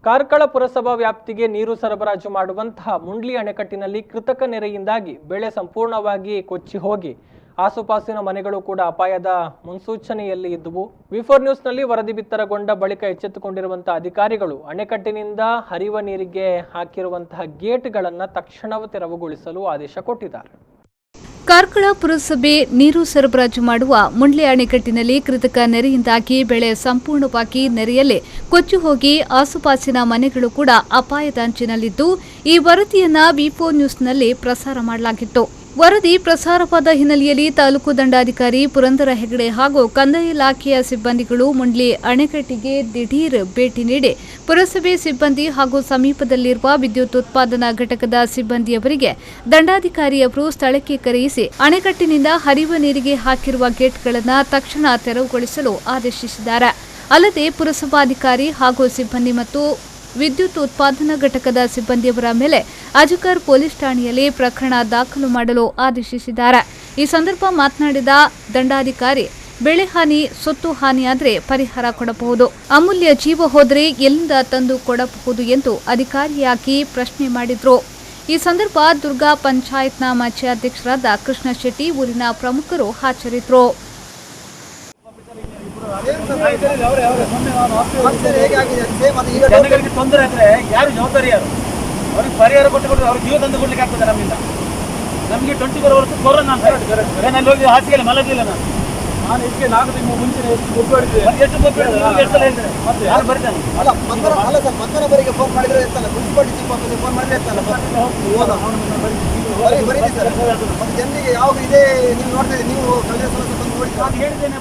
ಕಾರ್ಕಳ ಪುರಸಭಾ ವ್ಯಾಪ್ತಿಗೆ ನೀರು ಸರಬರಾಜು ಮಾಡುವಂತಹ ಮುಂಡ್ಲಿ ಅಣೆಕಟ್ಟಿನಲ್ಲಿ ಕೃತಕ ನೆರೆಯಿಂದಾಗಿ ಬೆಳೆ ಸಂಪೂರ್ಣವಾಗಿ ಕೊಚ್ಚಿ ಹೋಗಿ ಆಸುಪಾಸಿನ ಮನೆಗಳು ಕೂಡ ಅಪಾಯದ ಮುನ್ಸೂಚನೆಯಲ್ಲಿ ಇದ್ದವು. ವಿ4 ನ್ಯೂಸ್ನಲ್ಲಿ ವರದಿ ಬಿತ್ತರಗೊಂಡ ಬಳಿಕ ಎಚ್ಚೆತ್ತುಕೊಂಡಿರುವಂತಹ ಅಧಿಕಾರಿಗಳು ಅಣೆಕಟ್ಟಿನಿಂದ ಹರಿಯುವ ನೀರಿಗೆ ಹಾಕಿರುವಂತಹ ಗೇಟ್ಗಳನ್ನು ತಕ್ಷಣವೇ ತೆರವುಗೊಳಿಸಲು ಆದೇಶ ಕೊಟ್ಟಿದ್ದಾರೆ. ಕಾರ್ಕಳ ಪುರಸಭೆ ನೀರು ಸರಬರಾಜು ಮಾಡುವ ಮುಂಡ್ಲೆ ಅಣೆಕಟ್ಟಿನಲ್ಲಿ ಕೃತಕ ನೆರೆಯಿಂದಾಗಿ ಬೆಳೆ ಸಂಪೂರ್ಣವಾಗಿ ನೆರೆಯಲ್ಲೇ ಕೊಚ್ಚಿ ಹೋಗಿ ಆಸುಪಾಸಿನ ಮನೆಗಳು ಕೂಡ ಅಪಾಯದ ಅಂಚಿನಲ್ಲಿದ್ದು, ಈ ವರದಿಯನ್ನ ವಿ4 ನ್ಯೂಸ್ನಲ್ಲಿ ಪ್ರಸಾರ ಮಾಡಲಾಗಿತ್ತು. ವರದಿ ಪ್ರಸಾರವಾದ ಹಿನ್ನೆಲೆಯಲ್ಲಿ ತಾಲೂಕು ದಂಡಾಧಿಕಾರಿ ಪುರಂದರ ಹೆಗಡೆ ಹಾಗೂ ಕಂದಾಯ ಇಲಾಖೆಯ ಸಿಬ್ಬಂದಿಗಳು ಮುಂಡ್ಲಿ ಅಣೆಕಟ್ಟಿಗೆ ದಿಢೀರ್ ಭೇಟಿ ನೀಡಿ ಪುರಸಭೆ ಸಿಬ್ಬಂದಿ ಹಾಗೂ ಸಮೀಪದಲ್ಲಿರುವ ವಿದ್ಯುತ್ ಉತ್ಪಾದನಾ ಘಟಕದ ಸಿಬ್ಬಂದಿಯವರಿಗೆ ದಂಡಾಧಿಕಾರಿಯವರು ಸ್ಥಳಕ್ಕೆ ಕರೆಯಿಸಿ ಅಣೆಕಟ್ಟಿನಿಂದ ಹರಿಯುವ ನೀರಿಗೆ ಹಾಕಿರುವ ಗೇಟ್ಗಳನ್ನು ತಕ್ಷಣ ತೆರವುಗೊಳಿಸಲು ಆದೇಶಿಸಿದ್ದಾರೆ. ಅಲ್ಲದೆ ಪುರಸಭಾಧಿಕಾರಿ ಹಾಗೂ ಸಿಬ್ಬಂದಿ ಮತ್ತು ವಿದ್ಯುತ್ ಉತ್ಪಾದನಾ ಘಟಕದ ಸಿಬ್ಬಂದಿಯವರ ಮೇಲೆ ಅಜಕರ್ ಪೊಲೀಸ್ ಠಾಣೆಯಲ್ಲಿ ಪ್ರಕರಣ ದಾಖಲು ಮಾಡಲು ಆದೇಶಿಸಿದ್ದಾರೆ. ಈ ಸಂದರ್ಭ ಮಾತನಾಡಿದ ದಂಡಾಧಿಕಾರಿ, ಬೆಳೆ ಹಾನಿ, ಸೊತ್ತು ಹಾನಿಯಾದರೆ ಪರಿಹಾರ ಕೊಡಬಹುದು, ಅಮೂಲ್ಯ ಜೀವ ಹೋದರೆ ಎಲ್ಲಿಂದ ತಂದು ಕೊಡಬಹುದು ಎಂದು ಅಧಿಕಾರಿಯಾಗಿ ಪ್ರಶ್ನೆ ಮಾಡಿದ್ರು. ಈ ಸಂದರ್ಭ ದುರ್ಗಾ ಪಂಚಾಯತ್ನ ಮಾಜಿ ಅಧ್ಯಕ್ಷರಾದ ಕೃಷ್ಣ ಶೆಟ್ಟಿ, ಊರಿನ ಪ್ರಮುಖರು ಹಾಜರಿದ್ದರು. ಜನಗಳಿಗೆ ತೊಂದರೆ ಆದರೆ ಯಾರು ಜವಾಬ್ದಾರಿ, ಯಾರು ಅವ್ರಿಗೆ ಪರಿಹಾರ ಕೊಟ್ಟು ಅವ್ರಿಗೆ ಜೀವ ತಂದು ಕೊಡ್ಲಿಕ್ಕೆ ಆಗ್ತದೆ. ನಮಗೆ 24 ವರ್ಷ ಕೊರೋನಾ ಅಂತ ಅಲ್ಲಿ ಹೋಗಿ ಹಾಸಿಗೆಯಲ್ಲಿ ಮಲಗಲಿಲ್ಲ. ನಾನು ಇದಕ್ಕೆ 4 ತಿಂಗಳು ಮುಂಚೆ ಎಷ್ಟು ಗೊಬ್ಬರ ಮತ್ತೆ ಯಾರು ಬರೀತಾನೆ ಮತ್ತೊಬ್ಬರಿಗೆ ಫೋನ್ ಮಾಡಿದ್ರೆ ಇರ್ತಲ್ಲ, ಮುನ್ಸಿಪಾಲಿಟಿ ಚೀಫ್ ಆಫೀಸರ್ ಫೋನ್ ಮಾಡಿದ್ರೆ ಇರ್ತಲ್ಲ. ಜನರಿಗೆ ಯಾವಾಗ ಇದೆ ನೀವು ನೋಡ್ತಾ ಇದ್ದೀವಿ, ನೀವು ಕಳೆದ ಸಲ ನೋಡಿ ಹೇಳಿದ್ದೇನೆ.